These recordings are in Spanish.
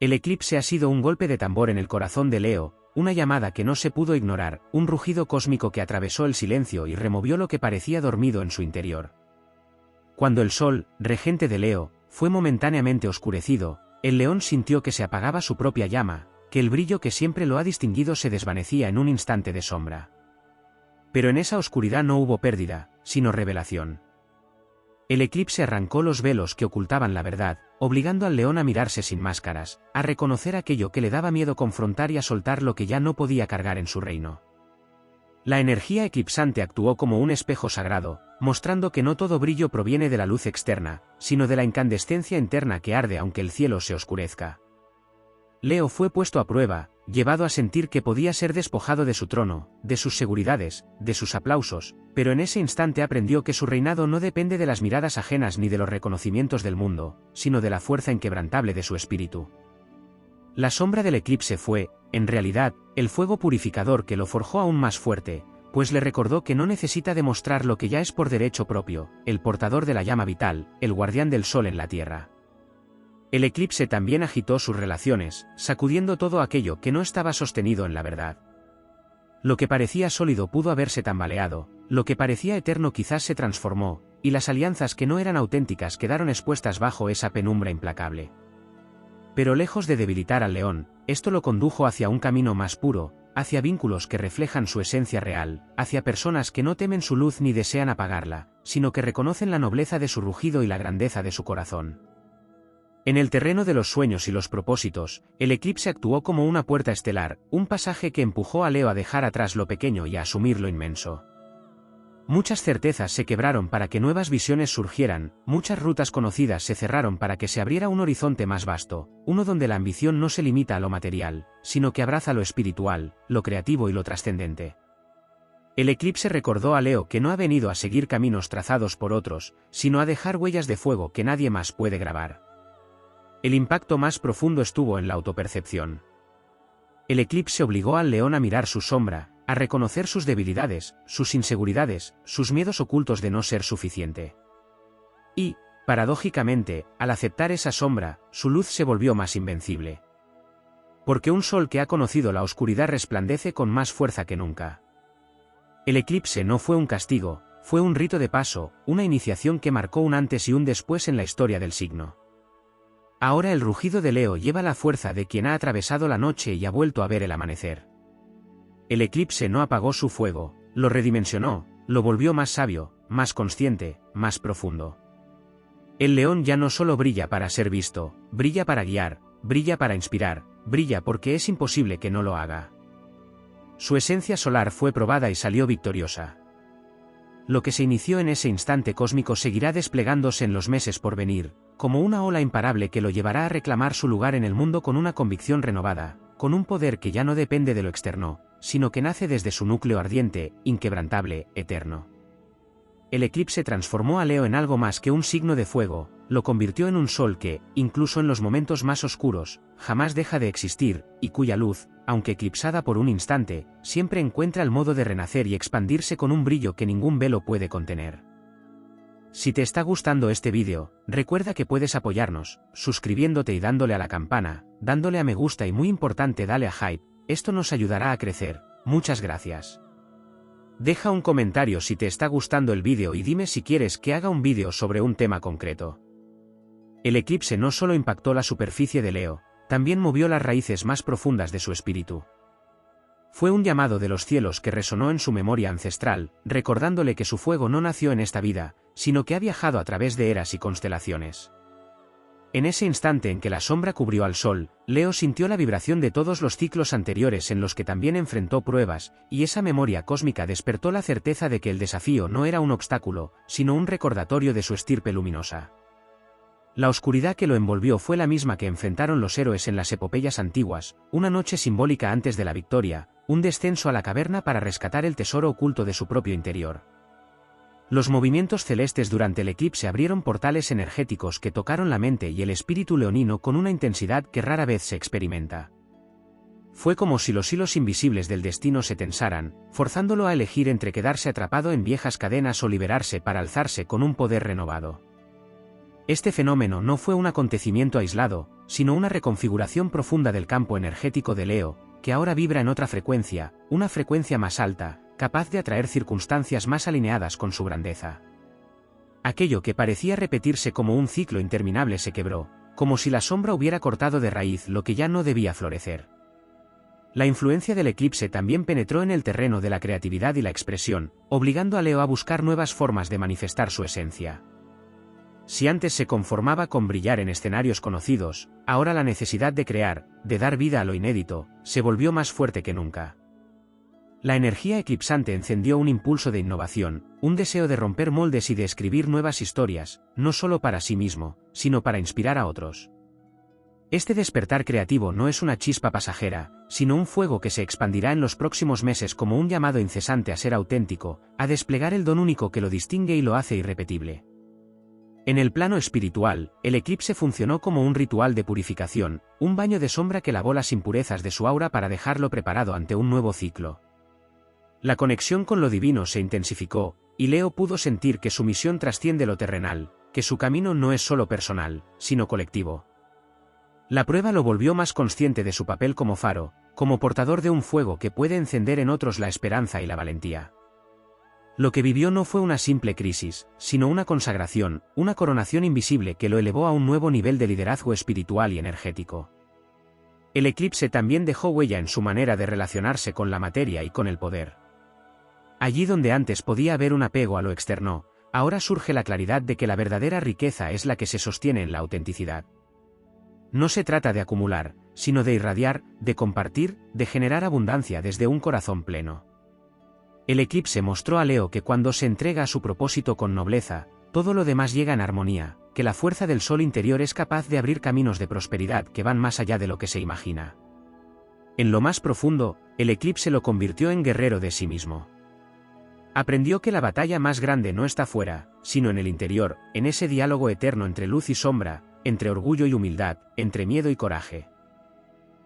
El eclipse ha sido un golpe de tambor en el corazón de Leo, una llamada que no se pudo ignorar, un rugido cósmico que atravesó el silencio y removió lo que parecía dormido en su interior. Cuando el sol, regente de Leo, fue momentáneamente oscurecido, el león sintió que se apagaba su propia llama, que el brillo que siempre lo ha distinguido se desvanecía en un instante de sombra. Pero en esa oscuridad no hubo pérdida, sino revelación. El eclipse arrancó los velos que ocultaban la verdad, obligando al león a mirarse sin máscaras, a reconocer aquello que le daba miedo confrontar y a soltar lo que ya no podía cargar en su reino. La energía eclipsante actuó como un espejo sagrado, mostrando que no todo brillo proviene de la luz externa, sino de la incandescencia interna que arde aunque el cielo se oscurezca. Leo fue puesto a prueba, llevado a sentir que podía ser despojado de su trono, de sus seguridades, de sus aplausos, pero en ese instante aprendió que su reinado no depende de las miradas ajenas ni de los reconocimientos del mundo, sino de la fuerza inquebrantable de su espíritu. La sombra del eclipse fue, en realidad, el fuego purificador que lo forjó aún más fuerte, pues le recordó que no necesita demostrar lo que ya es por derecho propio, el portador de la llama vital, el guardián del sol en la tierra. El eclipse también agitó sus relaciones, sacudiendo todo aquello que no estaba sostenido en la verdad. Lo que parecía sólido pudo haberse tambaleado, lo que parecía eterno quizás se transformó, y las alianzas que no eran auténticas quedaron expuestas bajo esa penumbra implacable. Pero lejos de debilitar al león, esto lo condujo hacia un camino más puro, hacia vínculos que reflejan su esencia real, hacia personas que no temen su luz ni desean apagarla, sino que reconocen la nobleza de su rugido y la grandeza de su corazón. En el terreno de los sueños y los propósitos, el eclipse actuó como una puerta estelar, un pasaje que empujó a Leo a dejar atrás lo pequeño y a asumir lo inmenso. Muchas certezas se quebraron para que nuevas visiones surgieran, muchas rutas conocidas se cerraron para que se abriera un horizonte más vasto, uno donde la ambición no se limita a lo material, sino que abraza lo espiritual, lo creativo y lo trascendente. El eclipse recordó a Leo que no ha venido a seguir caminos trazados por otros, sino a dejar huellas de fuego que nadie más puede grabar. El impacto más profundo estuvo en la autopercepción. El eclipse obligó al león a mirar su sombra, a reconocer sus debilidades, sus inseguridades, sus miedos ocultos de no ser suficiente. Y, paradójicamente, al aceptar esa sombra, su luz se volvió más invencible. Porque un sol que ha conocido la oscuridad resplandece con más fuerza que nunca. El eclipse no fue un castigo, fue un rito de paso, una iniciación que marcó un antes y un después en la historia del signo. Ahora el rugido de Leo lleva la fuerza de quien ha atravesado la noche y ha vuelto a ver el amanecer. El eclipse no apagó su fuego, lo redimensionó, lo volvió más sabio, más consciente, más profundo. El león ya no solo brilla para ser visto, brilla para guiar, brilla para inspirar, brilla porque es imposible que no lo haga. Su esencia solar fue probada y salió victoriosa. Lo que se inició en ese instante cósmico seguirá desplegándose en los meses por venir, como una ola imparable que lo llevará a reclamar su lugar en el mundo con una convicción renovada, con un poder que ya no depende de lo externo, sino que nace desde su núcleo ardiente, inquebrantable, eterno. El eclipse transformó a Leo en algo más que un signo de fuego, lo convirtió en un sol que, incluso en los momentos más oscuros, jamás deja de existir, y cuya luz, aunque eclipsada por un instante, siempre encuentra el modo de renacer y expandirse con un brillo que ningún velo puede contener. Si te está gustando este vídeo, recuerda que puedes apoyarnos, suscribiéndote y dándole a la campana, dándole a me gusta y muy importante dale a hype, esto nos ayudará a crecer, muchas gracias. Deja un comentario si te está gustando el vídeo y dime si quieres que haga un vídeo sobre un tema concreto. El eclipse no solo impactó la superficie de Leo, también movió las raíces más profundas de su espíritu. Fue un llamado de los cielos que resonó en su memoria ancestral, recordándole que su fuego no nació en esta vida, sino que ha viajado a través de eras y constelaciones. En ese instante en que la sombra cubrió al sol, Leo sintió la vibración de todos los ciclos anteriores en los que también enfrentó pruebas, y esa memoria cósmica despertó la certeza de que el desafío no era un obstáculo, sino un recordatorio de su estirpe luminosa. La oscuridad que lo envolvió fue la misma que enfrentaron los héroes en las epopeyas antiguas, una noche simbólica antes de la victoria, un descenso a la caverna para rescatar el tesoro oculto de su propio interior. Los movimientos celestes durante el eclipse abrieron portales energéticos que tocaron la mente y el espíritu leonino con una intensidad que rara vez se experimenta. Fue como si los hilos invisibles del destino se tensaran, forzándolo a elegir entre quedarse atrapado en viejas cadenas o liberarse para alzarse con un poder renovado. Este fenómeno no fue un acontecimiento aislado, sino una reconfiguración profunda del campo energético de Leo, que ahora vibra en otra frecuencia, una frecuencia más alta, capaz de atraer circunstancias más alineadas con su grandeza. Aquello que parecía repetirse como un ciclo interminable se quebró, como si la sombra hubiera cortado de raíz lo que ya no debía florecer. La influencia del eclipse también penetró en el terreno de la creatividad y la expresión, obligando a Leo a buscar nuevas formas de manifestar su esencia. Si antes se conformaba con brillar en escenarios conocidos, ahora la necesidad de crear, de dar vida a lo inédito, se volvió más fuerte que nunca. La energía eclipsante encendió un impulso de innovación, un deseo de romper moldes y de escribir nuevas historias, no solo para sí mismo, sino para inspirar a otros. Este despertar creativo no es una chispa pasajera, sino un fuego que se expandirá en los próximos meses como un llamado incesante a ser auténtico, a desplegar el don único que lo distingue y lo hace irrepetible. En el plano espiritual, el eclipse funcionó como un ritual de purificación, un baño de sombra que lavó las impurezas de su aura para dejarlo preparado ante un nuevo ciclo. La conexión con lo divino se intensificó, y Leo pudo sentir que su misión trasciende lo terrenal, que su camino no es solo personal, sino colectivo. La prueba lo volvió más consciente de su papel como faro, como portador de un fuego que puede encender en otros la esperanza y la valentía. Lo que vivió no fue una simple crisis, sino una consagración, una coronación invisible que lo elevó a un nuevo nivel de liderazgo espiritual y energético. El eclipse también dejó huella en su manera de relacionarse con la materia y con el poder. Allí donde antes podía haber un apego a lo externo, ahora surge la claridad de que la verdadera riqueza es la que se sostiene en la autenticidad. No se trata de acumular, sino de irradiar, de compartir, de generar abundancia desde un corazón pleno. El eclipse mostró a Leo que cuando se entrega a su propósito con nobleza, todo lo demás llega en armonía, que la fuerza del sol interior es capaz de abrir caminos de prosperidad que van más allá de lo que se imagina. En lo más profundo, el eclipse lo convirtió en guerrero de sí mismo. Aprendió que la batalla más grande no está fuera, sino en el interior, en ese diálogo eterno entre luz y sombra, entre orgullo y humildad, entre miedo y coraje.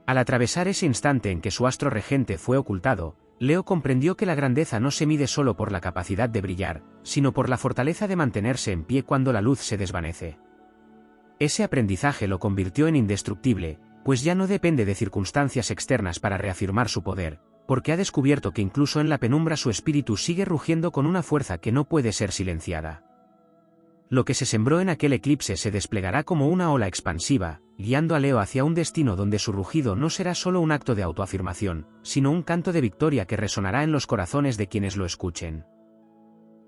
Al atravesar ese instante en que su astro regente fue ocultado, Leo comprendió que la grandeza no se mide solo por la capacidad de brillar, sino por la fortaleza de mantenerse en pie cuando la luz se desvanece. Ese aprendizaje lo convirtió en indestructible, pues ya no depende de circunstancias externas para reafirmar su poder, porque ha descubierto que incluso en la penumbra su espíritu sigue rugiendo con una fuerza que no puede ser silenciada. Lo que se sembró en aquel eclipse se desplegará como una ola expansiva, guiando a Leo hacia un destino donde su rugido no será solo un acto de autoafirmación, sino un canto de victoria que resonará en los corazones de quienes lo escuchen.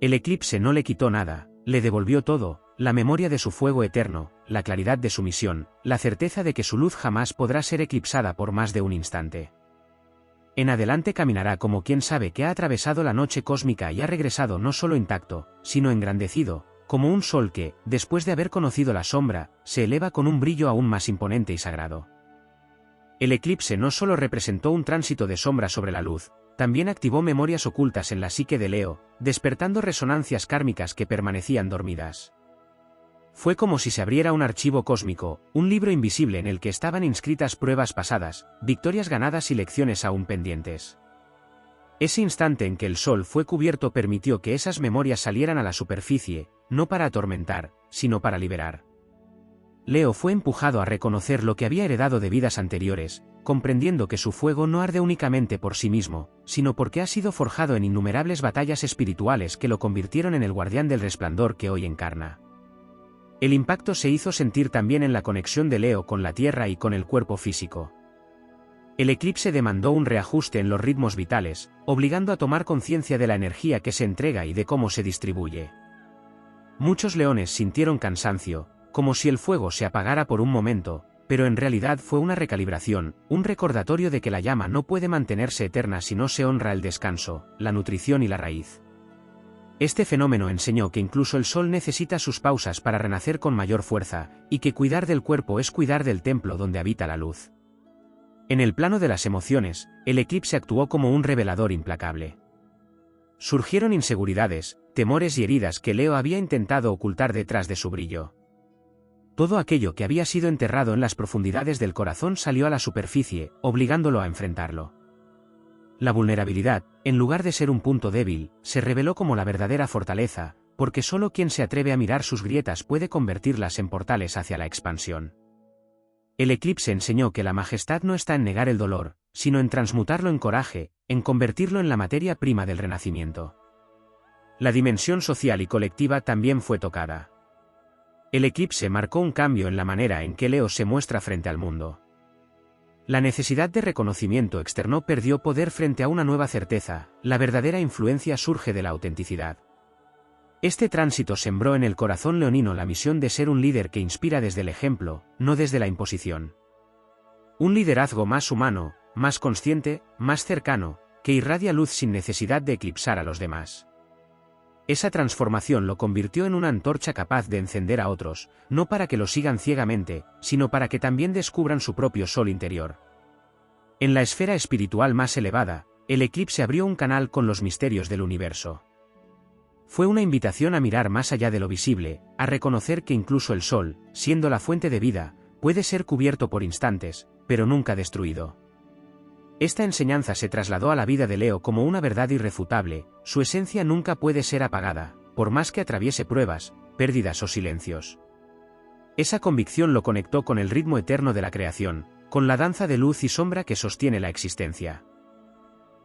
El eclipse no le quitó nada, le devolvió todo, la memoria de su fuego eterno, la claridad de su misión, la certeza de que su luz jamás podrá ser eclipsada por más de un instante. En adelante caminará como quien sabe que ha atravesado la noche cósmica y ha regresado no solo intacto, sino engrandecido, como un sol que, después de haber conocido la sombra, se eleva con un brillo aún más imponente y sagrado. El eclipse no solo representó un tránsito de sombra sobre la luz, también activó memorias ocultas en la psique de Leo, despertando resonancias kármicas que permanecían dormidas. Fue como si se abriera un archivo cósmico, un libro invisible en el que estaban inscritas pruebas pasadas, victorias ganadas y lecciones aún pendientes. Ese instante en que el sol fue cubierto permitió que esas memorias salieran a la superficie, no para atormentar, sino para liberar. Leo fue empujado a reconocer lo que había heredado de vidas anteriores, comprendiendo que su fuego no arde únicamente por sí mismo, sino porque ha sido forjado en innumerables batallas espirituales que lo convirtieron en el guardián del resplandor que hoy encarna. El impacto se hizo sentir también en la conexión de Leo con la Tierra y con el cuerpo físico. El eclipse demandó un reajuste en los ritmos vitales, obligando a tomar conciencia de la energía que se entrega y de cómo se distribuye. Muchos leones sintieron cansancio, como si el fuego se apagara por un momento, pero en realidad fue una recalibración, un recordatorio de que la llama no puede mantenerse eterna si no se honra el descanso, la nutrición y la raíz. Este fenómeno enseñó que incluso el sol necesita sus pausas para renacer con mayor fuerza, y que cuidar del cuerpo es cuidar del templo donde habita la luz. En el plano de las emociones, el eclipse actuó como un revelador implacable. Surgieron inseguridades, temores y heridas que Leo había intentado ocultar detrás de su brillo. Todo aquello que había sido enterrado en las profundidades del corazón salió a la superficie, obligándolo a enfrentarlo. La vulnerabilidad, en lugar de ser un punto débil, se reveló como la verdadera fortaleza, porque solo quien se atreve a mirar sus grietas puede convertirlas en portales hacia la expansión. El eclipse enseñó que la majestad no está en negar el dolor, sino en transmutarlo en coraje, en convertirlo en la materia prima del renacimiento. La dimensión social y colectiva también fue tocada. El eclipse marcó un cambio en la manera en que Leo se muestra frente al mundo. La necesidad de reconocimiento externo perdió poder frente a una nueva certeza, la verdadera influencia surge de la autenticidad. Este tránsito sembró en el corazón leonino la misión de ser un líder que inspira desde el ejemplo, no desde la imposición. Un liderazgo más humano, más consciente, más cercano, que irradia luz sin necesidad de eclipsar a los demás. Esa transformación lo convirtió en una antorcha capaz de encender a otros, no para que lo sigan ciegamente, sino para que también descubran su propio sol interior. En la esfera espiritual más elevada, el eclipse abrió un canal con los misterios del universo. Fue una invitación a mirar más allá de lo visible, a reconocer que incluso el sol, siendo la fuente de vida, puede ser cubierto por instantes, pero nunca destruido. Esta enseñanza se trasladó a la vida de Leo como una verdad irrefutable, su esencia nunca puede ser apagada, por más que atraviese pruebas, pérdidas o silencios. Esa convicción lo conectó con el ritmo eterno de la creación, con la danza de luz y sombra que sostiene la existencia.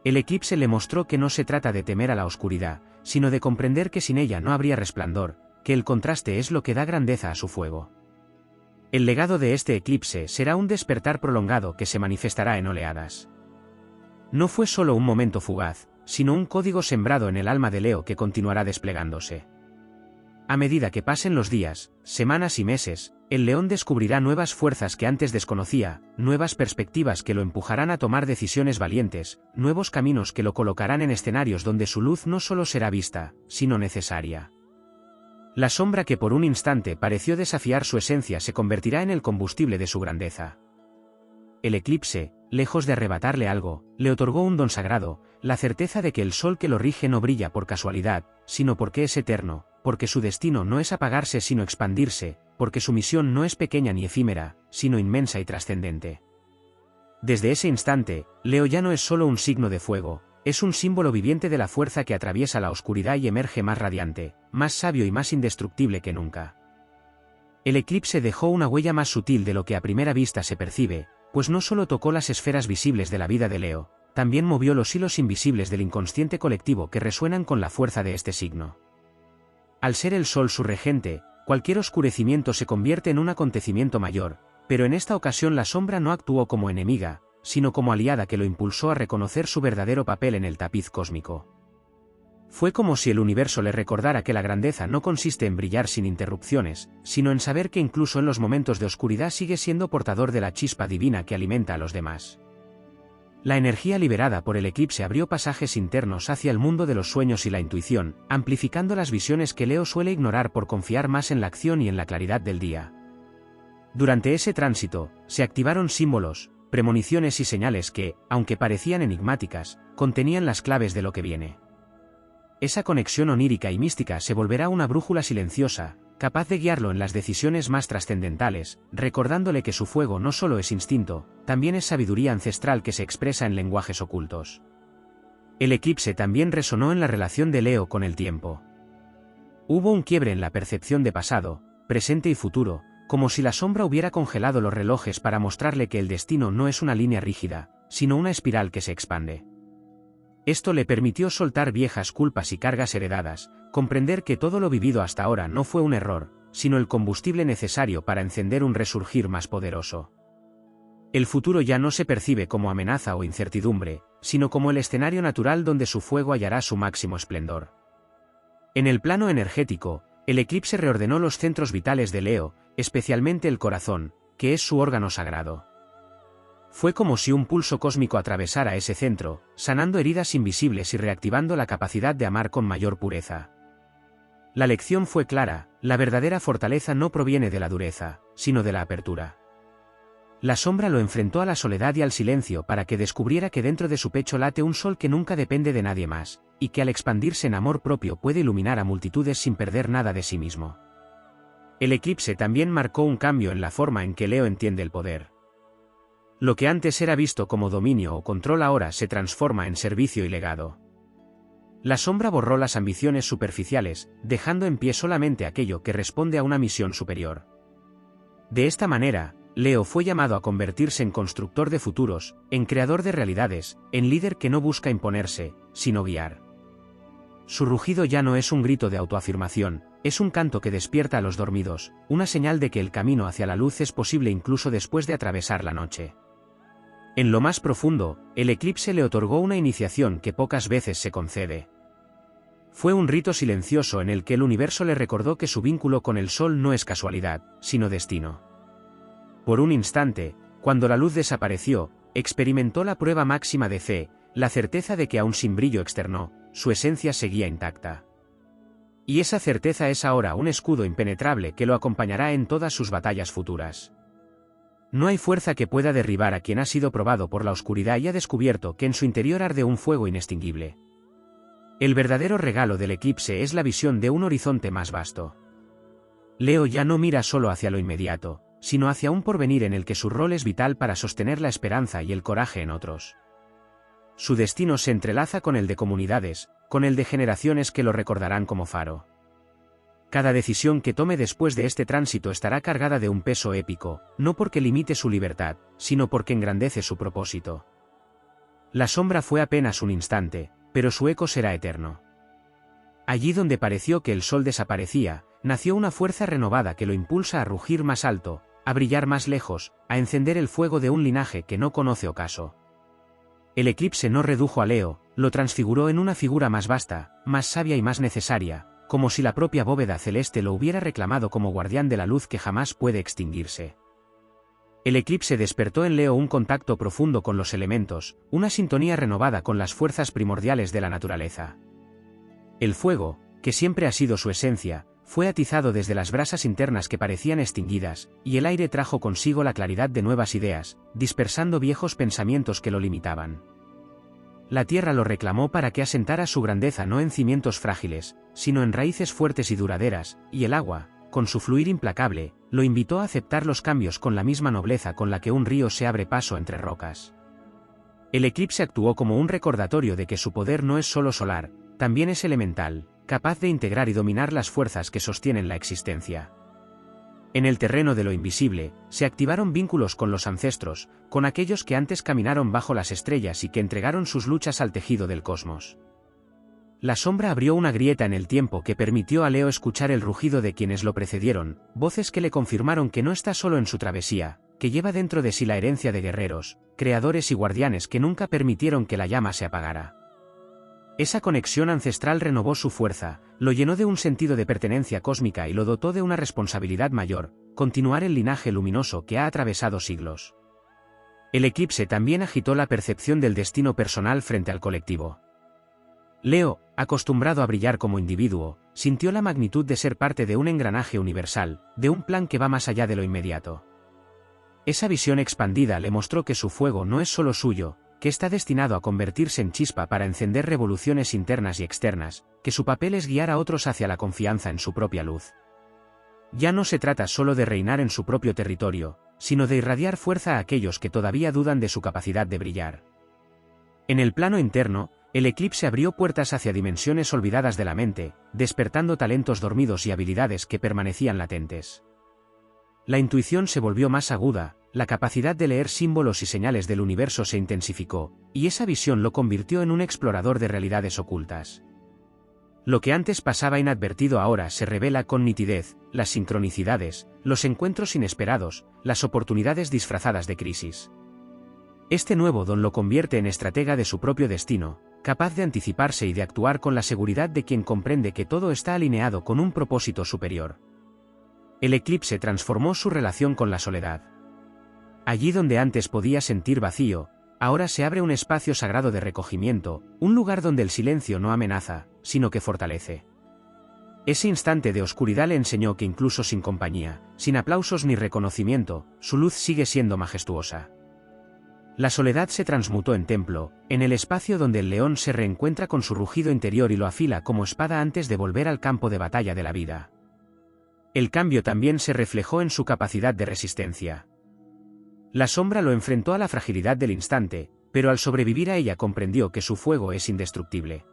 El eclipse le mostró que no se trata de temer a la oscuridad, sino de comprender que sin ella no habría resplandor, que el contraste es lo que da grandeza a su fuego. El legado de este eclipse será un despertar prolongado que se manifestará en oleadas. No fue solo un momento fugaz, sino un código sembrado en el alma de Leo que continuará desplegándose. A medida que pasen los días, semanas y meses, el león descubrirá nuevas fuerzas que antes desconocía, nuevas perspectivas que lo empujarán a tomar decisiones valientes, nuevos caminos que lo colocarán en escenarios donde su luz no solo será vista, sino necesaria. La sombra que por un instante pareció desafiar su esencia se convertirá en el combustible de su grandeza. El eclipse, lejos de arrebatarle algo, le otorgó un don sagrado, la certeza de que el sol que lo rige no brilla por casualidad, sino porque es eterno, porque su destino no es apagarse sino expandirse, porque su misión no es pequeña ni efímera, sino inmensa y trascendente. Desde ese instante, Leo ya no es solo un signo de fuego, es un símbolo viviente de la fuerza que atraviesa la oscuridad y emerge más radiante, más sabio y más indestructible que nunca. El eclipse dejó una huella más sutil de lo que a primera vista se percibe, pues no solo tocó las esferas visibles de la vida de Leo, también movió los hilos invisibles del inconsciente colectivo que resuenan con la fuerza de este signo. Al ser el sol su regente, cualquier oscurecimiento se convierte en un acontecimiento mayor, pero en esta ocasión la sombra no actuó como enemiga, sino como aliada que lo impulsó a reconocer su verdadero papel en el tapiz cósmico. Fue como si el universo le recordara que la grandeza no consiste en brillar sin interrupciones, sino en saber que incluso en los momentos de oscuridad sigue siendo portador de la chispa divina que alimenta a los demás. La energía liberada por el eclipse abrió pasajes internos hacia el mundo de los sueños y la intuición, amplificando las visiones que Leo suele ignorar por confiar más en la acción y en la claridad del día. Durante ese tránsito, se activaron símbolos, premoniciones y señales que, aunque parecían enigmáticas, contenían las claves de lo que viene. Esa conexión onírica y mística se volverá una brújula silenciosa, capaz de guiarlo en las decisiones más trascendentales, recordándole que su fuego no solo es instinto, también es sabiduría ancestral que se expresa en lenguajes ocultos. El eclipse también resonó en la relación de Leo con el tiempo. Hubo un quiebre en la percepción de pasado, presente y futuro, como si la sombra hubiera congelado los relojes para mostrarle que el destino no es una línea rígida, sino una espiral que se expande. Esto le permitió soltar viejas culpas y cargas heredadas, comprender que todo lo vivido hasta ahora no fue un error, sino el combustible necesario para encender un resurgir más poderoso. El futuro ya no se percibe como amenaza o incertidumbre, sino como el escenario natural donde su fuego hallará su máximo esplendor. En el plano energético, el eclipse reordenó los centros vitales de Leo, especialmente el corazón, que es su órgano sagrado. Fue como si un pulso cósmico atravesara ese centro, sanando heridas invisibles y reactivando la capacidad de amar con mayor pureza. La lección fue clara, la verdadera fortaleza no proviene de la dureza, sino de la apertura. La sombra lo enfrentó a la soledad y al silencio para que descubriera que dentro de su pecho late un sol que nunca depende de nadie más, y que al expandirse en amor propio puede iluminar a multitudes sin perder nada de sí mismo. El eclipse también marcó un cambio en la forma en que Leo entiende el poder. Lo que antes era visto como dominio o control ahora se transforma en servicio y legado. La sombra borró las ambiciones superficiales, dejando en pie solamente aquello que responde a una misión superior. De esta manera, Leo fue llamado a convertirse en constructor de futuros, en creador de realidades, en líder que no busca imponerse, sino guiar. Su rugido ya no es un grito de autoafirmación, es un canto que despierta a los dormidos, una señal de que el camino hacia la luz es posible incluso después de atravesar la noche. En lo más profundo, el eclipse le otorgó una iniciación que pocas veces se concede. Fue un rito silencioso en el que el universo le recordó que su vínculo con el sol no es casualidad, sino destino. Por un instante, cuando la luz desapareció, experimentó la prueba máxima de fe, la certeza de que aun sin brillo externo, su esencia seguía intacta. Y esa certeza es ahora un escudo impenetrable que lo acompañará en todas sus batallas futuras. No hay fuerza que pueda derribar a quien ha sido probado por la oscuridad y ha descubierto que en su interior arde un fuego inextinguible. El verdadero regalo del eclipse es la visión de un horizonte más vasto. Leo ya no mira solo hacia lo inmediato, sino hacia un porvenir en el que su rol es vital para sostener la esperanza y el coraje en otros. Su destino se entrelaza con el de comunidades, con el de generaciones que lo recordarán como faro. Cada decisión que tome después de este tránsito estará cargada de un peso épico, no porque limite su libertad, sino porque engrandece su propósito. La sombra fue apenas un instante, pero su eco será eterno. Allí donde pareció que el sol desaparecía, nació una fuerza renovada que lo impulsa a rugir más alto, a brillar más lejos, a encender el fuego de un linaje que no conoce ocaso. El eclipse no redujo a Leo, lo transfiguró en una figura más vasta, más sabia y más necesaria, como si la propia bóveda celeste lo hubiera reclamado como guardián de la luz que jamás puede extinguirse. El eclipse despertó en Leo un contacto profundo con los elementos, una sintonía renovada con las fuerzas primordiales de la naturaleza. El fuego, que siempre ha sido su esencia, fue atizado desde las brasas internas que parecían extinguidas, y el aire trajo consigo la claridad de nuevas ideas, dispersando viejos pensamientos que lo limitaban. La tierra lo reclamó para que asentara su grandeza no en cimientos frágiles, sino en raíces fuertes y duraderas, y el agua, con su fluir implacable, lo invitó a aceptar los cambios con la misma nobleza con la que un río se abre paso entre rocas. El eclipse actuó como un recordatorio de que su poder no es solo solar, también es elemental, capaz de integrar y dominar las fuerzas que sostienen la existencia. En el terreno de lo invisible, se activaron vínculos con los ancestros, con aquellos que antes caminaron bajo las estrellas y que entregaron sus luchas al tejido del cosmos. La sombra abrió una grieta en el tiempo que permitió a Leo escuchar el rugido de quienes lo precedieron, voces que le confirmaron que no está solo en su travesía, que lleva dentro de sí la herencia de guerreros, creadores y guardianes que nunca permitieron que la llama se apagara. Esa conexión ancestral renovó su fuerza, lo llenó de un sentido de pertenencia cósmica y lo dotó de una responsabilidad mayor, continuar el linaje luminoso que ha atravesado siglos. El eclipse también agitó la percepción del destino personal frente al colectivo. Leo, acostumbrado a brillar como individuo, sintió la magnitud de ser parte de un engranaje universal, de un plan que va más allá de lo inmediato. Esa visión expandida le mostró que su fuego no es solo suyo, que está destinado a convertirse en chispa para encender revoluciones internas y externas, que su papel es guiar a otros hacia la confianza en su propia luz. Ya no se trata solo de reinar en su propio territorio, sino de irradiar fuerza a aquellos que todavía dudan de su capacidad de brillar. En el plano interno, el eclipse abrió puertas hacia dimensiones olvidadas de la mente, despertando talentos dormidos y habilidades que permanecían latentes. La intuición se volvió más aguda, la capacidad de leer símbolos y señales del universo se intensificó, y esa visión lo convirtió en un explorador de realidades ocultas. Lo que antes pasaba inadvertido ahora se revela con nitidez, las sincronicidades, los encuentros inesperados, las oportunidades disfrazadas de crisis. Este nuevo don lo convierte en estratega de su propio destino, capaz de anticiparse y de actuar con la seguridad de quien comprende que todo está alineado con un propósito superior. El eclipse transformó su relación con la soledad. Allí donde antes podía sentir vacío, ahora se abre un espacio sagrado de recogimiento, un lugar donde el silencio no amenaza, sino que fortalece. Ese instante de oscuridad le enseñó que incluso sin compañía, sin aplausos ni reconocimiento, su luz sigue siendo majestuosa. La soledad se transmutó en templo, en el espacio donde el león se reencuentra con su rugido interior y lo afila como espada antes de volver al campo de batalla de la vida. El cambio también se reflejó en su capacidad de resistencia. La sombra lo enfrentó a la fragilidad del instante, pero al sobrevivir a ella comprendió que su fuego es indestructible.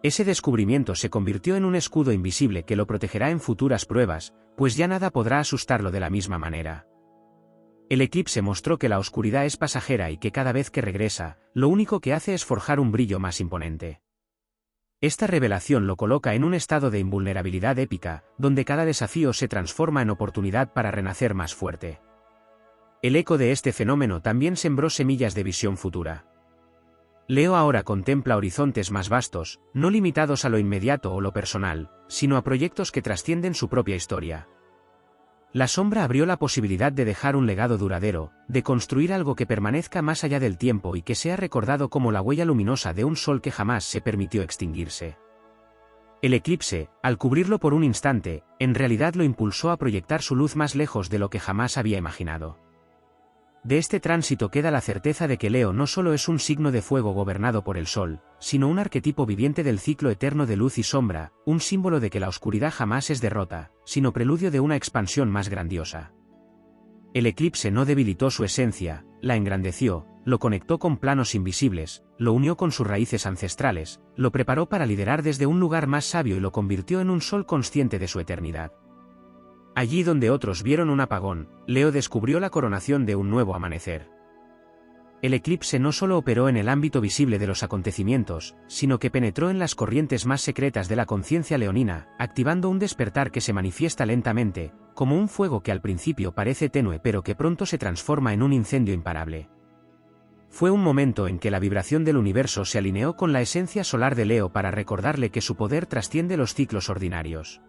Ese descubrimiento se convirtió en un escudo invisible que lo protegerá en futuras pruebas, pues ya nada podrá asustarlo de la misma manera. El eclipse mostró que la oscuridad es pasajera y que cada vez que regresa, lo único que hace es forjar un brillo más imponente. Esta revelación lo coloca en un estado de invulnerabilidad épica, donde cada desafío se transforma en oportunidad para renacer más fuerte. El eco de este fenómeno también sembró semillas de visión futura. Leo ahora contempla horizontes más vastos, no limitados a lo inmediato o lo personal, sino a proyectos que trascienden su propia historia. La sombra abrió la posibilidad de dejar un legado duradero, de construir algo que permanezca más allá del tiempo y que sea recordado como la huella luminosa de un sol que jamás se permitió extinguirse. El eclipse, al cubrirlo por un instante, en realidad lo impulsó a proyectar su luz más lejos de lo que jamás había imaginado. De este tránsito queda la certeza de que Leo no solo es un signo de fuego gobernado por el sol, sino un arquetipo viviente del ciclo eterno de luz y sombra, un símbolo de que la oscuridad jamás es derrota, sino preludio de una expansión más grandiosa. El eclipse no debilitó su esencia, la engrandeció, lo conectó con planos invisibles, lo unió con sus raíces ancestrales, lo preparó para liderar desde un lugar más sabio y lo convirtió en un sol consciente de su eternidad. Allí donde otros vieron un apagón, Leo descubrió la coronación de un nuevo amanecer. El eclipse no solo operó en el ámbito visible de los acontecimientos, sino que penetró en las corrientes más secretas de la conciencia leonina, activando un despertar que se manifiesta lentamente, como un fuego que al principio parece tenue pero que pronto se transforma en un incendio imparable. Fue un momento en que la vibración del universo se alineó con la esencia solar de Leo para recordarle que su poder trasciende los ciclos ordinarios.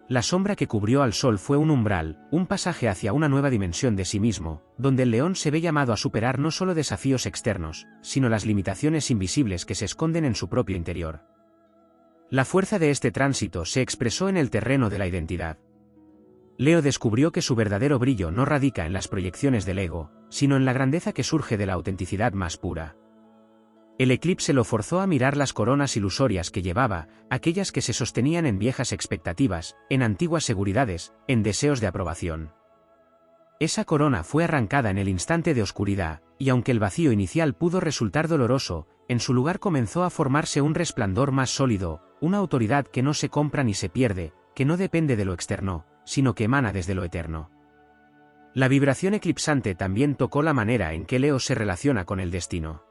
La sombra que cubrió al sol fue un umbral, un pasaje hacia una nueva dimensión de sí mismo, donde el león se ve llamado a superar no solo desafíos externos, sino las limitaciones invisibles que se esconden en su propio interior. La fuerza de este tránsito se expresó en el terreno de la identidad. Leo descubrió que su verdadero brillo no radica en las proyecciones del ego, sino en la grandeza que surge de la autenticidad más pura. El eclipse lo forzó a mirar las coronas ilusorias que llevaba, aquellas que se sostenían en viejas expectativas, en antiguas seguridades, en deseos de aprobación. Esa corona fue arrancada en el instante de oscuridad, y aunque el vacío inicial pudo resultar doloroso, en su lugar comenzó a formarse un resplandor más sólido, una autoridad que no se compra ni se pierde, que no depende de lo externo, sino que emana desde lo eterno. La vibración eclipsante también tocó la manera en que Leo se relaciona con el destino.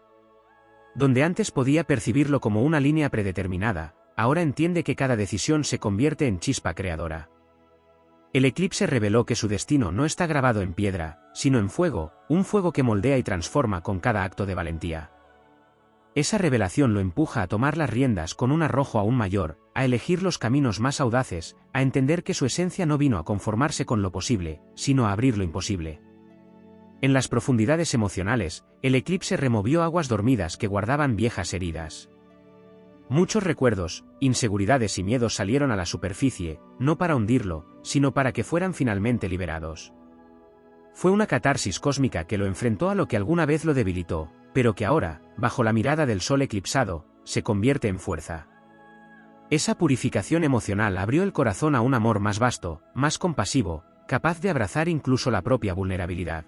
Donde antes podía percibirlo como una línea predeterminada, ahora entiende que cada decisión se convierte en chispa creadora. El eclipse reveló que su destino no está grabado en piedra, sino en fuego, un fuego que moldea y transforma con cada acto de valentía. Esa revelación lo empuja a tomar las riendas con un arrojo aún mayor, a elegir los caminos más audaces, a entender que su esencia no vino a conformarse con lo posible, sino a abrir lo imposible. En las profundidades emocionales, el eclipse removió aguas dormidas que guardaban viejas heridas. Muchos recuerdos, inseguridades y miedos salieron a la superficie, no para hundirlo, sino para que fueran finalmente liberados. Fue una catarsis cósmica que lo enfrentó a lo que alguna vez lo debilitó, pero que ahora, bajo la mirada del sol eclipsado, se convierte en fuerza. Esa purificación emocional abrió el corazón a un amor más vasto, más compasivo, capaz de abrazar incluso la propia vulnerabilidad.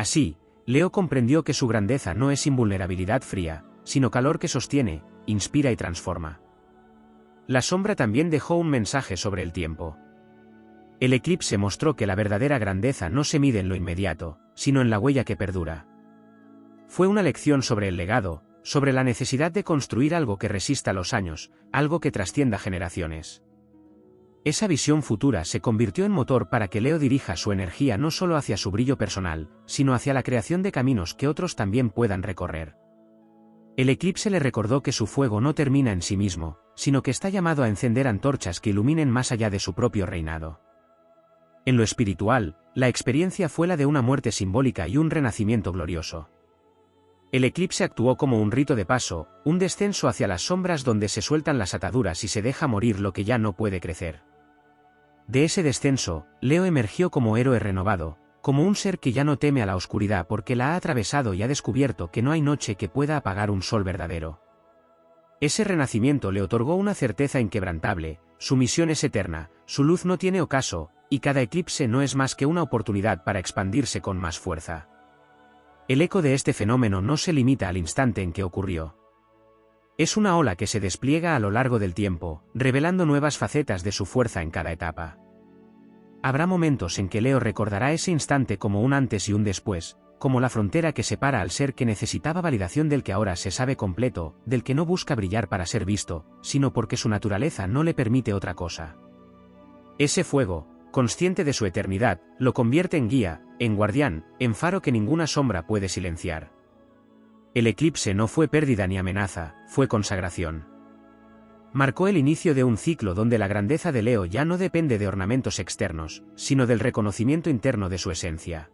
Así, Leo comprendió que su grandeza no es invulnerabilidad fría, sino calor que sostiene, inspira y transforma. La sombra también dejó un mensaje sobre el tiempo. El eclipse mostró que la verdadera grandeza no se mide en lo inmediato, sino en la huella que perdura. Fue una lección sobre el legado, sobre la necesidad de construir algo que resista los años, algo que trascienda generaciones. Esa visión futura se convirtió en motor para que Leo dirija su energía no solo hacia su brillo personal, sino hacia la creación de caminos que otros también puedan recorrer. El eclipse le recordó que su fuego no termina en sí mismo, sino que está llamado a encender antorchas que iluminen más allá de su propio reinado. En lo espiritual, la experiencia fue la de una muerte simbólica y un renacimiento glorioso. El eclipse actuó como un rito de paso, un descenso hacia las sombras donde se sueltan las ataduras y se deja morir lo que ya no puede crecer. De ese descenso, Leo emergió como héroe renovado, como un ser que ya no teme a la oscuridad porque la ha atravesado y ha descubierto que no hay noche que pueda apagar un sol verdadero. Ese renacimiento le otorgó una certeza inquebrantable, su misión es eterna, su luz no tiene ocaso, y cada eclipse no es más que una oportunidad para expandirse con más fuerza. El eco de este fenómeno no se limita al instante en que ocurrió. Es una ola que se despliega a lo largo del tiempo, revelando nuevas facetas de su fuerza en cada etapa. Habrá momentos en que Leo recordará ese instante como un antes y un después, como la frontera que separa al ser que necesitaba validación del que ahora se sabe completo, del que no busca brillar para ser visto, sino porque su naturaleza no le permite otra cosa. Ese fuego, consciente de su eternidad, lo convierte en guía, en guardián, en faro que ninguna sombra puede silenciar. El eclipse no fue pérdida ni amenaza, fue consagración. Marcó el inicio de un ciclo donde la grandeza de Leo ya no depende de ornamentos externos, sino del reconocimiento interno de su esencia.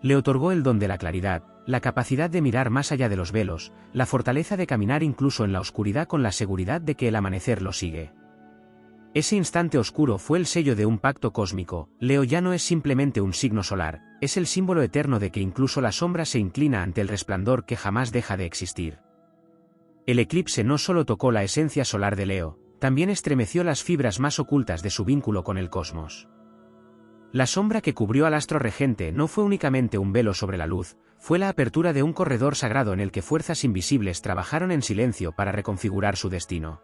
Le otorgó el don de la claridad, la capacidad de mirar más allá de los velos, la fortaleza de caminar incluso en la oscuridad con la seguridad de que el amanecer lo sigue. Ese instante oscuro fue el sello de un pacto cósmico. Leo ya no es simplemente un signo solar, es el símbolo eterno de que incluso la sombra se inclina ante el resplandor que jamás deja de existir. El eclipse no solo tocó la esencia solar de Leo, también estremeció las fibras más ocultas de su vínculo con el cosmos. La sombra que cubrió al astro regente no fue únicamente un velo sobre la luz, fue la apertura de un corredor sagrado en el que fuerzas invisibles trabajaron en silencio para reconfigurar su destino.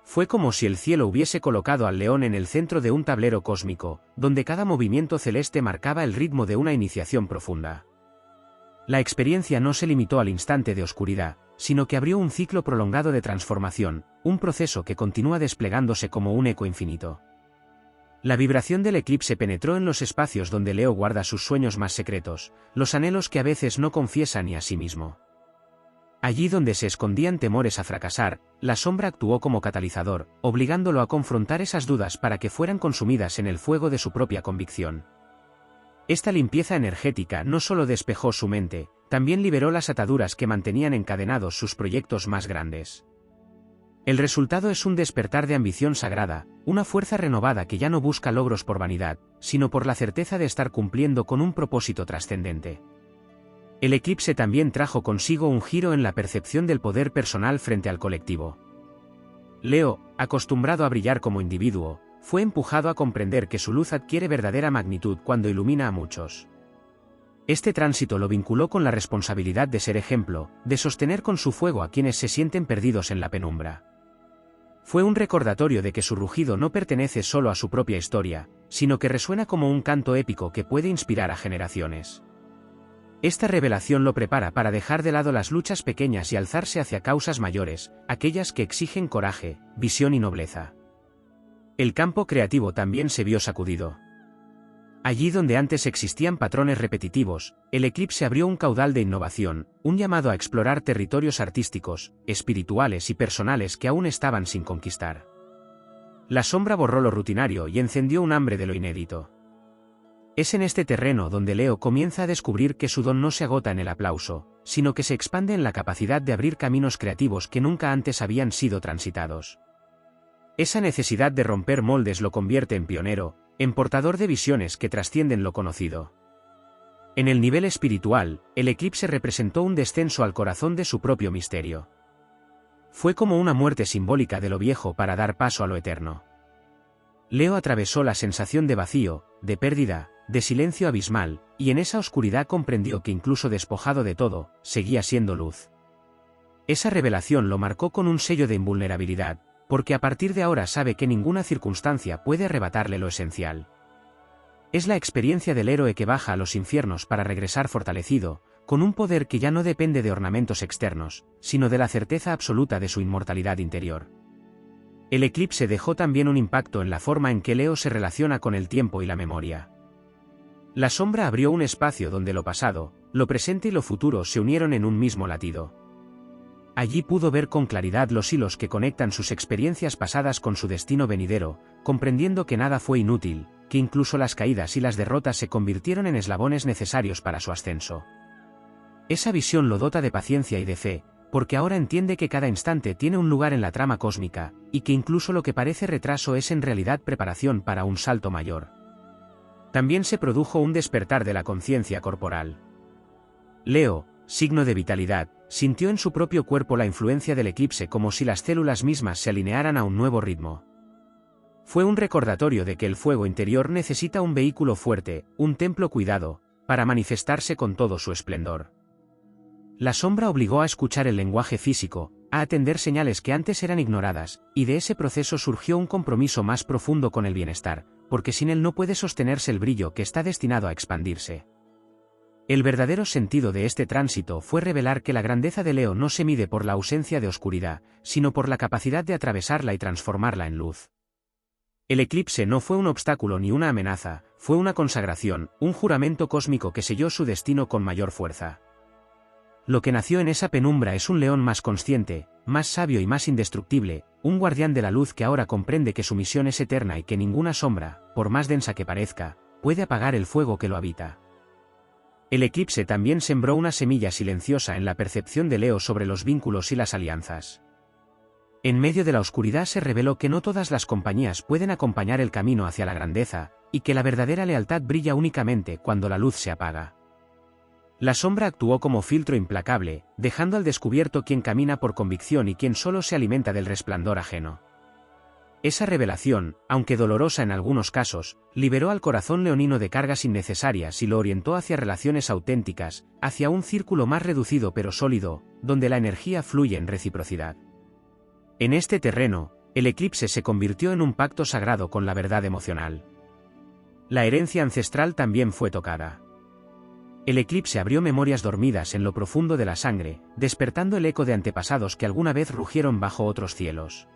Fue como si el cielo hubiese colocado al león en el centro de un tablero cósmico, donde cada movimiento celeste marcaba el ritmo de una iniciación profunda. La experiencia no se limitó al instante de oscuridad, sino que abrió un ciclo prolongado de transformación, un proceso que continúa desplegándose como un eco infinito. La vibración del eclipse penetró en los espacios donde Leo guarda sus sueños más secretos, los anhelos que a veces no confiesa ni a sí mismo. Allí donde se escondían temores a fracasar, la sombra actuó como catalizador, obligándolo a confrontar esas dudas para que fueran consumidas en el fuego de su propia convicción. Esta limpieza energética no solo despejó su mente, también liberó las ataduras que mantenían encadenados sus proyectos más grandes. El resultado es un despertar de ambición sagrada, una fuerza renovada que ya no busca logros por vanidad, sino por la certeza de estar cumpliendo con un propósito trascendente. El eclipse también trajo consigo un giro en la percepción del poder personal frente al colectivo. Leo, acostumbrado a brillar como individuo, fue empujado a comprender que su luz adquiere verdadera magnitud cuando ilumina a muchos. Este tránsito lo vinculó con la responsabilidad de ser ejemplo, de sostener con su fuego a quienes se sienten perdidos en la penumbra. Fue un recordatorio de que su rugido no pertenece solo a su propia historia, sino que resuena como un canto épico que puede inspirar a generaciones. Esta revelación lo prepara para dejar de lado las luchas pequeñas y alzarse hacia causas mayores, aquellas que exigen coraje, visión y nobleza. El campo creativo también se vio sacudido. Allí donde antes existían patrones repetitivos, el eclipse abrió un caudal de innovación, un llamado a explorar territorios artísticos, espirituales y personales que aún estaban sin conquistar. La sombra borró lo rutinario y encendió un hambre de lo inédito. Es en este terreno donde Leo comienza a descubrir que su don no se agota en el aplauso, sino que se expande en la capacidad de abrir caminos creativos que nunca antes habían sido transitados. Esa necesidad de romper moldes lo convierte en pionero, en portador de visiones que trascienden lo conocido. En el nivel espiritual, el eclipse representó un descenso al corazón de su propio misterio. Fue como una muerte simbólica de lo viejo para dar paso a lo eterno. Leo atravesó la sensación de vacío, de pérdida, de silencio abismal, y en esa oscuridad comprendió que incluso despojado de todo, seguía siendo luz. Esa revelación lo marcó con un sello de invulnerabilidad, porque a partir de ahora sabe que ninguna circunstancia puede arrebatarle lo esencial. Es la experiencia del héroe que baja a los infiernos para regresar fortalecido, con un poder que ya no depende de ornamentos externos, sino de la certeza absoluta de su inmortalidad interior. El eclipse dejó también un impacto en la forma en que Leo se relaciona con el tiempo y la memoria. La sombra abrió un espacio donde lo pasado, lo presente y lo futuro se unieron en un mismo latido. Allí pudo ver con claridad los hilos que conectan sus experiencias pasadas con su destino venidero, comprendiendo que nada fue inútil, que incluso las caídas y las derrotas se convirtieron en eslabones necesarios para su ascenso. Esa visión lo dota de paciencia y de fe, porque ahora entiende que cada instante tiene un lugar en la trama cósmica, y que incluso lo que parece retraso es en realidad preparación para un salto mayor. También se produjo un despertar de la conciencia corporal. Leo, signo de vitalidad, sintió en su propio cuerpo la influencia del eclipse como si las células mismas se alinearan a un nuevo ritmo. Fue un recordatorio de que el fuego interior necesita un vehículo fuerte, un templo cuidado, para manifestarse con todo su esplendor. La sombra obligó a escuchar el lenguaje físico, a atender señales que antes eran ignoradas, y de ese proceso surgió un compromiso más profundo con el bienestar, porque sin él no puede sostenerse el brillo que está destinado a expandirse. El verdadero sentido de este tránsito fue revelar que la grandeza de Leo no se mide por la ausencia de oscuridad, sino por la capacidad de atravesarla y transformarla en luz. El eclipse no fue un obstáculo ni una amenaza, fue una consagración, un juramento cósmico que selló su destino con mayor fuerza. Lo que nació en esa penumbra es un león más consciente, más sabio y más indestructible, un guardián de la luz que ahora comprende que su misión es eterna y que ninguna sombra, por más densa que parezca, puede apagar el fuego que lo habita. El eclipse también sembró una semilla silenciosa en la percepción de Leo sobre los vínculos y las alianzas. En medio de la oscuridad se reveló que no todas las compañías pueden acompañar el camino hacia la grandeza, y que la verdadera lealtad brilla únicamente cuando la luz se apaga. La sombra actuó como filtro implacable, dejando al descubierto quien camina por convicción y quien solo se alimenta del resplandor ajeno. Esa revelación, aunque dolorosa en algunos casos, liberó al corazón leonino de cargas innecesarias y lo orientó hacia relaciones auténticas, hacia un círculo más reducido pero sólido, donde la energía fluye en reciprocidad. En este terreno, el eclipse se convirtió en un pacto sagrado con la verdad emocional. La herencia ancestral también fue tocada. El eclipse abrió memorias dormidas en lo profundo de la sangre, despertando el eco de antepasados que alguna vez rugieron bajo otros cielos.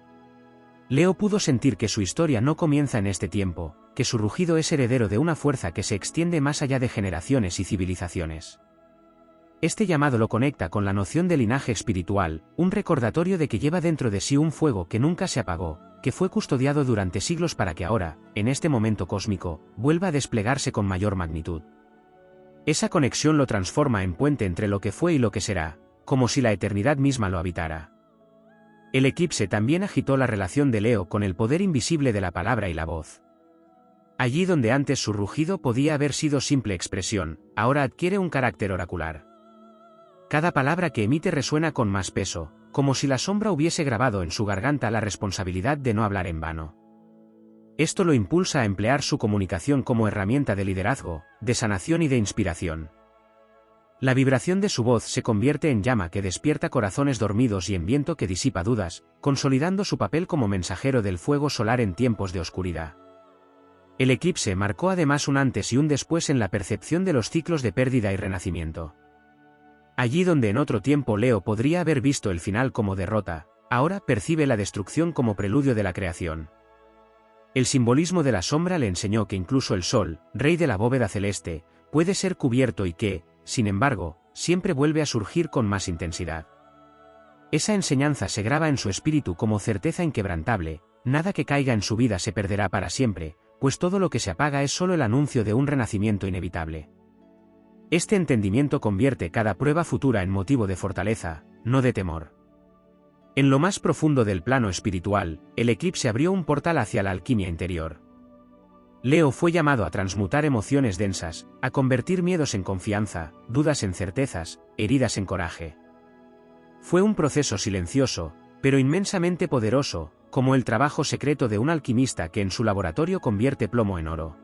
Leo pudo sentir que su historia no comienza en este tiempo, que su rugido es heredero de una fuerza que se extiende más allá de generaciones y civilizaciones. Este llamado lo conecta con la noción de linaje espiritual, un recordatorio de que lleva dentro de sí un fuego que nunca se apagó, que fue custodiado durante siglos para que ahora, en este momento cósmico, vuelva a desplegarse con mayor magnitud. Esa conexión lo transforma en puente entre lo que fue y lo que será, como si la eternidad misma lo habitara. El eclipse también agitó la relación de Leo con el poder invisible de la palabra y la voz. Allí donde antes su rugido podía haber sido simple expresión, ahora adquiere un carácter oracular. Cada palabra que emite resuena con más peso, como si la sombra hubiese grabado en su garganta la responsabilidad de no hablar en vano. Esto lo impulsa a emplear su comunicación como herramienta de liderazgo, de sanación y de inspiración. La vibración de su voz se convierte en llama que despierta corazones dormidos y en viento que disipa dudas, consolidando su papel como mensajero del fuego solar en tiempos de oscuridad. El eclipse marcó además un antes y un después en la percepción de los ciclos de pérdida y renacimiento. Allí donde en otro tiempo Leo podría haber visto el final como derrota, ahora percibe la destrucción como preludio de la creación. El simbolismo de la sombra le enseñó que incluso el sol, rey de la bóveda celeste, puede ser cubierto y que, sin embargo, siempre vuelve a surgir con más intensidad. Esa enseñanza se graba en su espíritu como certeza inquebrantable, nada que caiga en su vida se perderá para siempre, pues todo lo que se apaga es solo el anuncio de un renacimiento inevitable. Este entendimiento convierte cada prueba futura en motivo de fortaleza, no de temor. En lo más profundo del plano espiritual, el eclipse abrió un portal hacia la alquimia interior. Leo fue llamado a transmutar emociones densas, a convertir miedos en confianza, dudas en certezas, heridas en coraje. Fue un proceso silencioso, pero inmensamente poderoso, como el trabajo secreto de un alquimista que en su laboratorio convierte plomo en oro.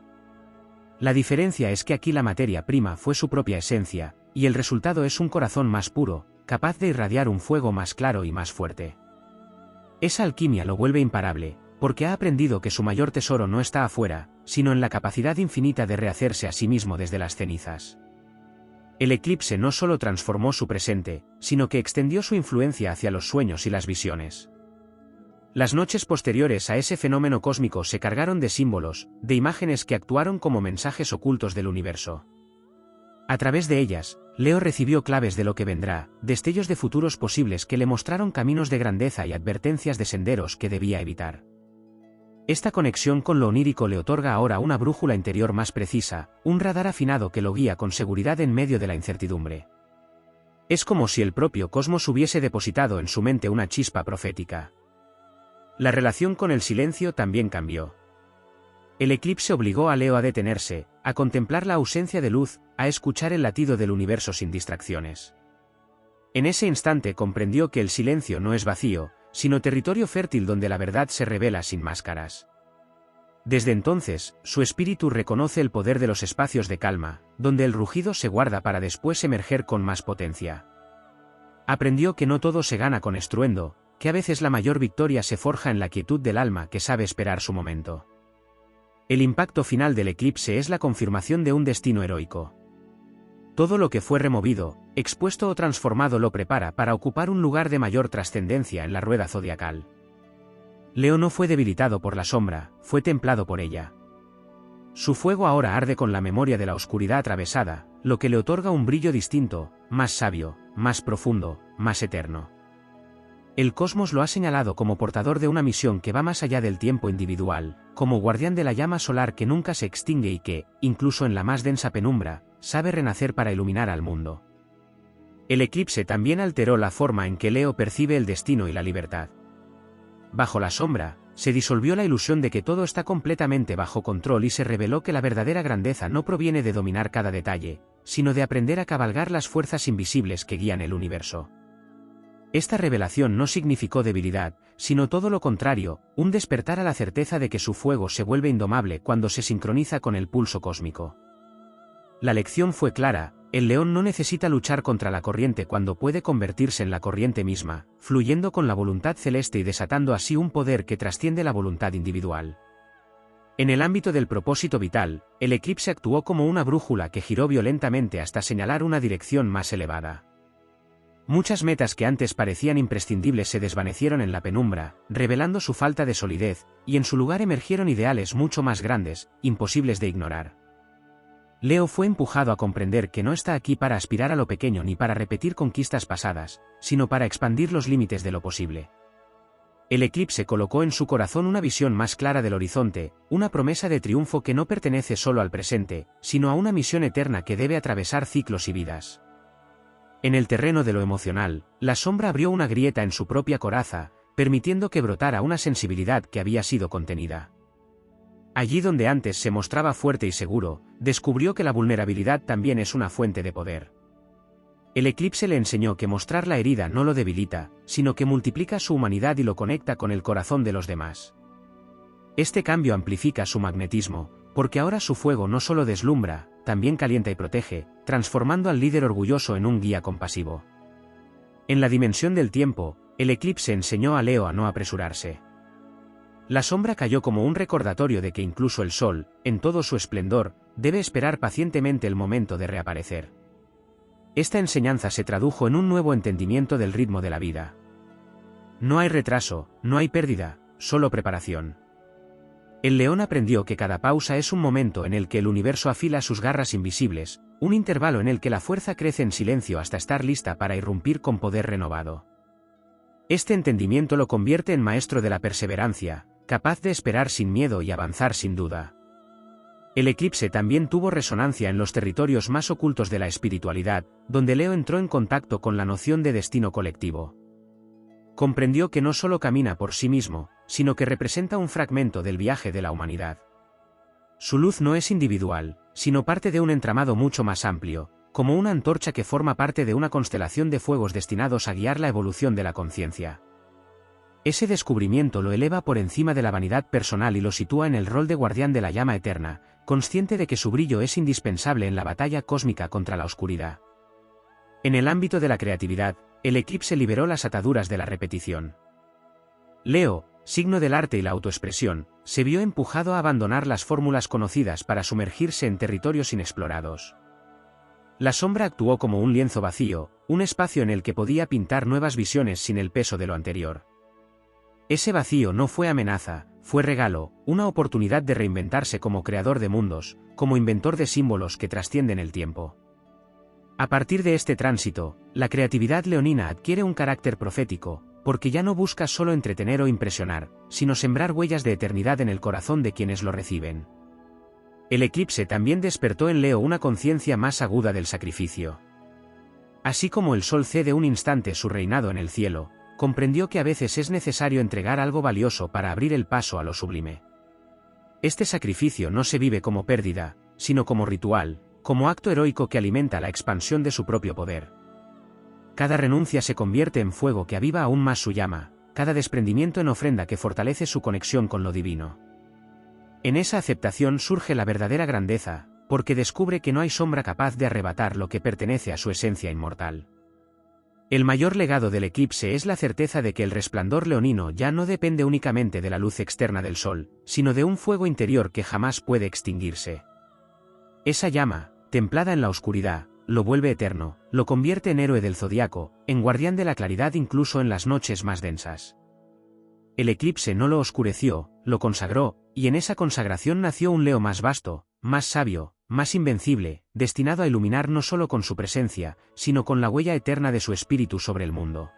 La diferencia es que aquí la materia prima fue su propia esencia, y el resultado es un corazón más puro, capaz de irradiar un fuego más claro y más fuerte. Esa alquimia lo vuelve imparable, porque ha aprendido que su mayor tesoro no está afuera, sino en la capacidad infinita de rehacerse a sí mismo desde las cenizas. El eclipse no solo transformó su presente, sino que extendió su influencia hacia los sueños y las visiones. Las noches posteriores a ese fenómeno cósmico se cargaron de símbolos, de imágenes que actuaron como mensajes ocultos del universo. A través de ellas, Leo recibió claves de lo que vendrá, destellos de futuros posibles que le mostraron caminos de grandeza y advertencias de senderos que debía evitar. Esta conexión con lo onírico le otorga ahora una brújula interior más precisa, un radar afinado que lo guía con seguridad en medio de la incertidumbre. Es como si el propio cosmos hubiese depositado en su mente una chispa profética. La relación con el silencio también cambió. El eclipse obligó a Leo a detenerse, a contemplar la ausencia de luz, a escuchar el latido del universo sin distracciones. En ese instante comprendió que el silencio no es vacío, sino territorio fértil donde la verdad se revela sin máscaras. Desde entonces, su espíritu reconoce el poder de los espacios de calma, donde el rugido se guarda para después emerger con más potencia. Aprendió que no todo se gana con estruendo, que a veces la mayor victoria se forja en la quietud del alma que sabe esperar su momento. El impacto final del eclipse es la confirmación de un destino heroico. Todo lo que fue removido, expuesto o transformado lo prepara para ocupar un lugar de mayor trascendencia en la rueda zodiacal. Leo no fue debilitado por la sombra, fue templado por ella. Su fuego ahora arde con la memoria de la oscuridad atravesada, lo que le otorga un brillo distinto, más sabio, más profundo, más eterno. El cosmos lo ha señalado como portador de una misión que va más allá del tiempo individual, como guardián de la llama solar que nunca se extingue y que, incluso en la más densa penumbra, sabe renacer para iluminar al mundo. El eclipse también alteró la forma en que Leo percibe el destino y la libertad. Bajo la sombra, se disolvió la ilusión de que todo está completamente bajo control y se reveló que la verdadera grandeza no proviene de dominar cada detalle, sino de aprender a cabalgar las fuerzas invisibles que guían el universo. Esta revelación no significó debilidad, sino todo lo contrario, un despertar a la certeza de que su fuego se vuelve indomable cuando se sincroniza con el pulso cósmico. La lección fue clara: el león no necesita luchar contra la corriente cuando puede convertirse en la corriente misma, fluyendo con la voluntad celeste y desatando así un poder que trasciende la voluntad individual. En el ámbito del propósito vital, el eclipse actuó como una brújula que giró violentamente hasta señalar una dirección más elevada. Muchas metas que antes parecían imprescindibles se desvanecieron en la penumbra, revelando su falta de solidez, y en su lugar emergieron ideales mucho más grandes, imposibles de ignorar. Leo fue empujado a comprender que no está aquí para aspirar a lo pequeño ni para repetir conquistas pasadas, sino para expandir los límites de lo posible. El eclipse colocó en su corazón una visión más clara del horizonte, una promesa de triunfo que no pertenece solo al presente, sino a una misión eterna que debe atravesar ciclos y vidas. En el terreno de lo emocional, la sombra abrió una grieta en su propia coraza, permitiendo que brotara una sensibilidad que había sido contenida. Allí donde antes se mostraba fuerte y seguro, descubrió que la vulnerabilidad también es una fuente de poder. El eclipse le enseñó que mostrar la herida no lo debilita, sino que multiplica su humanidad y lo conecta con el corazón de los demás. Este cambio amplifica su magnetismo, porque ahora su fuego no solo deslumbra, también calienta y protege, transformando al líder orgulloso en un guía compasivo. En la dimensión del tiempo, el eclipse enseñó a Leo a no apresurarse. La sombra cayó como un recordatorio de que incluso el sol, en todo su esplendor, debe esperar pacientemente el momento de reaparecer. Esta enseñanza se tradujo en un nuevo entendimiento del ritmo de la vida. No hay retraso, no hay pérdida, solo preparación. El león aprendió que cada pausa es un momento en el que el universo afila sus garras invisibles, un intervalo en el que la fuerza crece en silencio hasta estar lista para irrumpir con poder renovado. Este entendimiento lo convierte en maestro de la perseverancia, capaz de esperar sin miedo y avanzar sin duda. El eclipse también tuvo resonancia en los territorios más ocultos de la espiritualidad, donde Leo entró en contacto con la noción de destino colectivo. Comprendió que no solo camina por sí mismo, sino que representa un fragmento del viaje de la humanidad. Su luz no es individual, sino parte de un entramado mucho más amplio, como una antorcha que forma parte de una constelación de fuegos destinados a guiar la evolución de la conciencia. Ese descubrimiento lo eleva por encima de la vanidad personal y lo sitúa en el rol de guardián de la llama eterna, consciente de que su brillo es indispensable en la batalla cósmica contra la oscuridad. En el ámbito de la creatividad, el eclipse liberó las ataduras de la repetición. Leo, signo del arte y la autoexpresión, se vio empujado a abandonar las fórmulas conocidas para sumergirse en territorios inexplorados. La sombra actuó como un lienzo vacío, un espacio en el que podía pintar nuevas visiones sin el peso de lo anterior. Ese vacío no fue amenaza, fue regalo, una oportunidad de reinventarse como creador de mundos, como inventor de símbolos que trascienden el tiempo. A partir de este tránsito, la creatividad leonina adquiere un carácter profético, porque ya no busca solo entretener o impresionar, sino sembrar huellas de eternidad en el corazón de quienes lo reciben. El eclipse también despertó en Leo una conciencia más aguda del sacrificio. Así como el sol cede un instante su reinado en el cielo, comprendió que a veces es necesario entregar algo valioso para abrir el paso a lo sublime. Este sacrificio no se vive como pérdida, sino como ritual, como acto heroico que alimenta la expansión de su propio poder. Cada renuncia se convierte en fuego que aviva aún más su llama, cada desprendimiento en ofrenda que fortalece su conexión con lo divino. En esa aceptación surge la verdadera grandeza, porque descubre que no hay sombra capaz de arrebatar lo que pertenece a su esencia inmortal. El mayor legado del eclipse es la certeza de que el resplandor leonino ya no depende únicamente de la luz externa del sol, sino de un fuego interior que jamás puede extinguirse. Esa llama, templada en la oscuridad, lo vuelve eterno, lo convierte en héroe del zodiaco, en guardián de la claridad incluso en las noches más densas. El eclipse no lo oscureció, lo consagró, y en esa consagración nació un Leo más vasto, más sabio, más invencible, destinado a iluminar no solo con su presencia, sino con la huella eterna de su espíritu sobre el mundo.